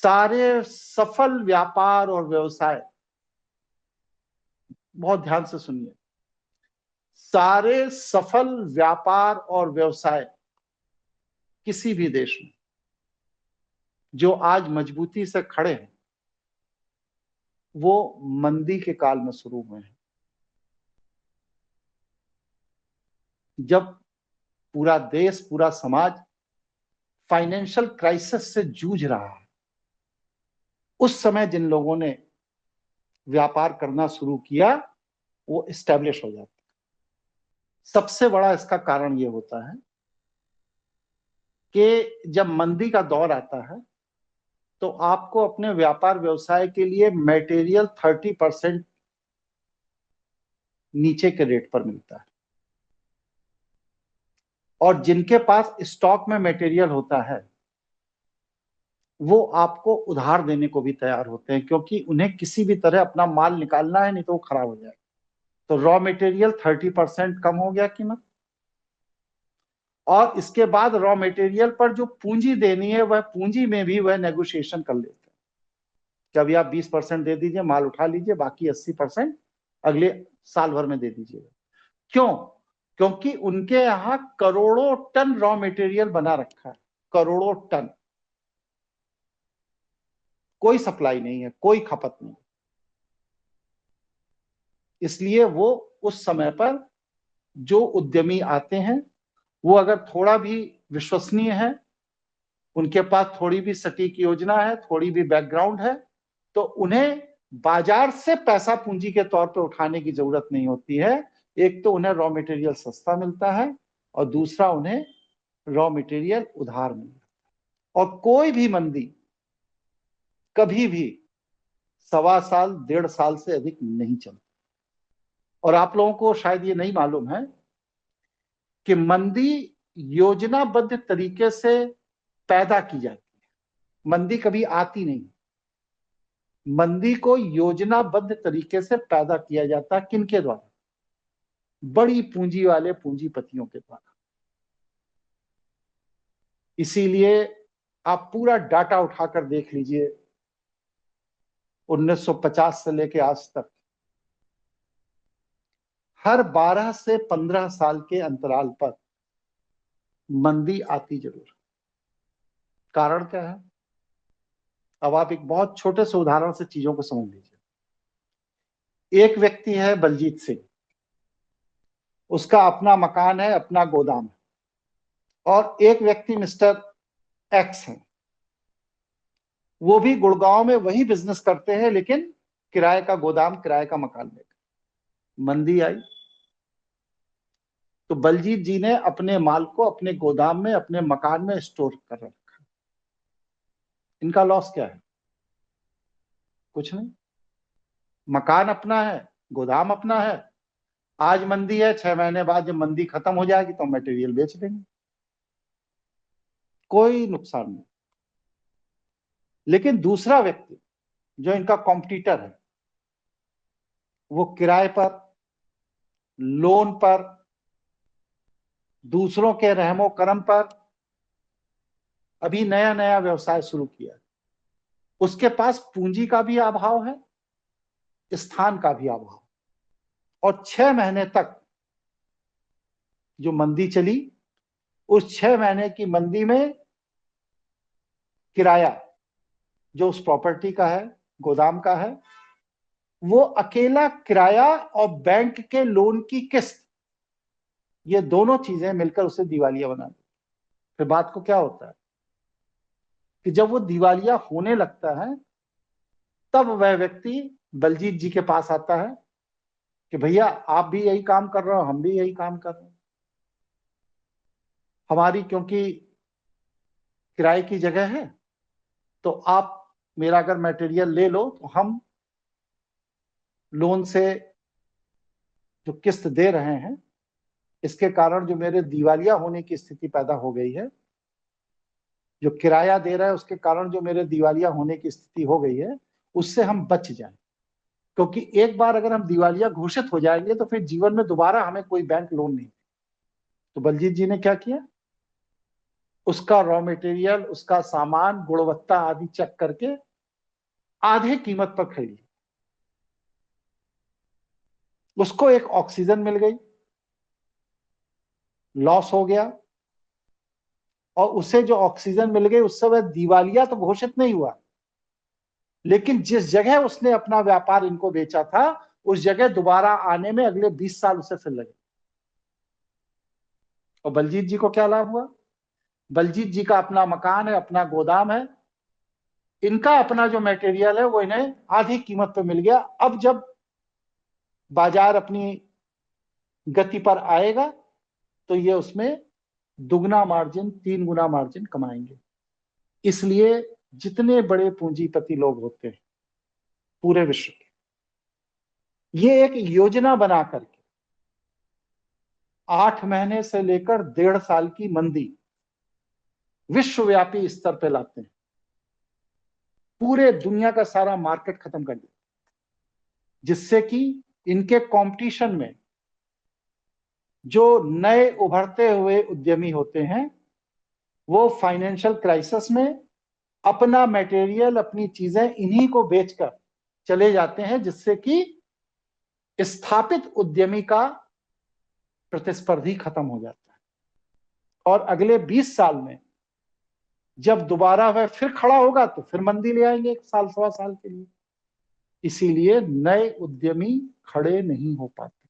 सारे सफल व्यापार और व्यवसाय, बहुत ध्यान से सुनिए, सारे सफल व्यापार और व्यवसाय किसी भी देश में जो आज मजबूती से खड़े हैं वो मंदी के काल में शुरू हुए हैं। जब पूरा देश, पूरा समाज फाइनेंशियल क्राइसिस से जूझ रहा है, उस समय जिन लोगों ने व्यापार करना शुरू किया वो एस्टेब्लिश हो जाते हैं। सबसे बड़ा इसका कारण ये होता है कि जब मंदी का दौर आता है तो आपको अपने व्यापार व्यवसाय के लिए मटेरियल 30% नीचे के रेट पर मिलता है, और जिनके पास स्टॉक में मटेरियल होता है वो आपको उधार देने को भी तैयार होते हैं, क्योंकि उन्हें किसी भी तरह अपना माल निकालना है, नहीं तो वो खराब हो जाएगा। तो रॉ मटेरियल 30% कम हो गया कीमत, और इसके बाद रॉ मटेरियल पर जो पूंजी देनी है वह पूंजी में भी वह नेगोशिएशन कर लेते हैं कि अभी आप 20% दे दीजिए, माल उठा लीजिए, बाकी 80% अगले साल भर में दे दीजिएगा। क्यों? क्योंकि उनके यहां करोड़ों टन रॉ मटेरियल बना रखा है, करोड़ों टन, कोई सप्लाई नहीं है, कोई खपत नहीं। इसलिए वो उस समय पर जो उद्यमी आते हैं वो अगर थोड़ा भी विश्वसनीय है, उनके पास थोड़ी भी सटीक योजना है, थोड़ी भी बैकग्राउंड है, तो उन्हें बाजार से पैसा पूंजी के तौर पर उठाने की जरूरत नहीं होती है। एक तो उन्हें रॉ मटेरियल सस्ता मिलता है और दूसरा उन्हें रॉ मटेरियल उधार मिलता है। और कोई भी मंदी कभी भी 1.25 साल 1.5 साल से अधिक नहीं चलती। और आप लोगों को शायद ये नहीं मालूम है कि मंदी योजनाबद्ध तरीके से पैदा की जाती है, मंदी कभी आती नहीं। मंदी को योजनाबद्ध तरीके से पैदा किया जाता है, किनके द्वारा? बड़ी पूंजी वाले पूंजीपतियों के द्वारा। इसीलिए आप पूरा डाटा उठाकर देख लीजिए, 1950 से लेके आज तक हर 12 से 15 साल के अंतराल पर मंदी आती जरूर। कारण क्या है? अब आप एक बहुत छोटे से उदाहरण से चीजों को समझ लीजिए। एक व्यक्ति है बलजीत सिंह, उसका अपना मकान है, अपना गोदाम है, और एक व्यक्ति मिस्टर एक्स है, वो भी गुड़गांव में वही बिजनेस करते हैं, लेकिन किराए का गोदाम, किराए का मकान लेकर। मंदी आई तो बलजीत जी ने अपने माल को अपने गोदाम में, अपने मकान में स्टोर कर रखा। इनका लॉस क्या है? कुछ नहीं। मकान अपना है, गोदाम अपना है। आज मंदी है, 6 महीने बाद जब मंदी खत्म हो जाएगी तो मटेरियल बेच देंगे, कोई नुकसान नहीं। लेकिन दूसरा व्यक्ति जो इनका कॉम्पिटिटर है, वो किराए पर, लोन पर, दूसरों के रहमो करम पर अभी नया नया व्यवसाय शुरू किया। उसके पास पूंजी का भी अभाव है, स्थान का भी अभाव, और 6 महीने तक जो मंदी चली, उस 6 महीने की मंदी में किराया जो उस प्रॉपर्टी का है, गोदाम का है, वो अकेला किराया और बैंक के लोन की किस्त, ये दोनों चीजें मिलकर उसे दिवालिया बना दी। फिर बात को क्या होता है कि जब वो दिवालिया होने लगता है तब वह व्यक्ति बलजीत जी के पास आता है कि भैया आप भी यही काम कर रहे हो, हम भी यही काम कर रहे हैं, हमारी क्योंकि किराए की जगह है, तो आप मेरा अगर मटेरियल ले लो तो हम लोन से जो किस्त दे रहे हैं, इसके कारण जो मेरे दिवालिया होने की स्थिति पैदा हो गई है, जो किराया दे रहा है उसके कारण जो मेरे दिवालिया होने की स्थिति हो गई है, उससे हम बच जाएं। क्योंकि एक बार अगर हम दिवालिया घोषित हो जाएंगे तो फिर जीवन में दोबारा हमें कोई बैंक लोन नहीं। तो बलजीत जी ने क्या किया? उसका रॉ मटेरियल, उसका सामान, गुणवत्ता आदि चेक करके आधे कीमत पर खरीद लिया। उसको एक ऑक्सीजन मिल गई, लॉस हो गया, और उसे जो ऑक्सीजन मिल गई उससे वह दिवालिया तो घोषित नहीं हुआ, लेकिन जिस जगह उसने अपना व्यापार इनको बेचा था उस जगह दोबारा आने में अगले 20 साल उसे फिर लगे। और बलजीत जी को क्या लाभ हुआ? बलजीत जी का अपना मकान है, अपना गोदाम है, इनका अपना जो मटेरियल है वो इन्हें आधी कीमत पे मिल गया। अब जब बाजार अपनी गति पर आएगा तो ये उसमें दुगना मार्जिन, 3 गुना मार्जिन कमाएंगे। इसलिए जितने बड़े पूंजीपति लोग होते हैं पूरे विश्व के, ये एक योजना बना करके 8 महीने से लेकर 1.5 साल की मंदी विश्वव्यापी स्तर पे लाते हैं, पूरे दुनिया का सारा मार्केट खत्म कर देते, जिससे कि इनके कंपटीशन में जो नए उभरते हुए उद्यमी होते हैं वो फाइनेंशियल क्राइसिस में अपना मटेरियल, अपनी चीजें इन्हीं को बेचकर चले जाते हैं, जिससे कि स्थापित उद्यमी का प्रतिस्पर्धी खत्म हो जाता है। और अगले 20 साल में जब दोबारा वह फिर खड़ा होगा तो फिर मंदी ले आएंगे 1 साल, 1.25 साल के लिए। इसीलिए नए उद्यमी खड़े नहीं हो पाते।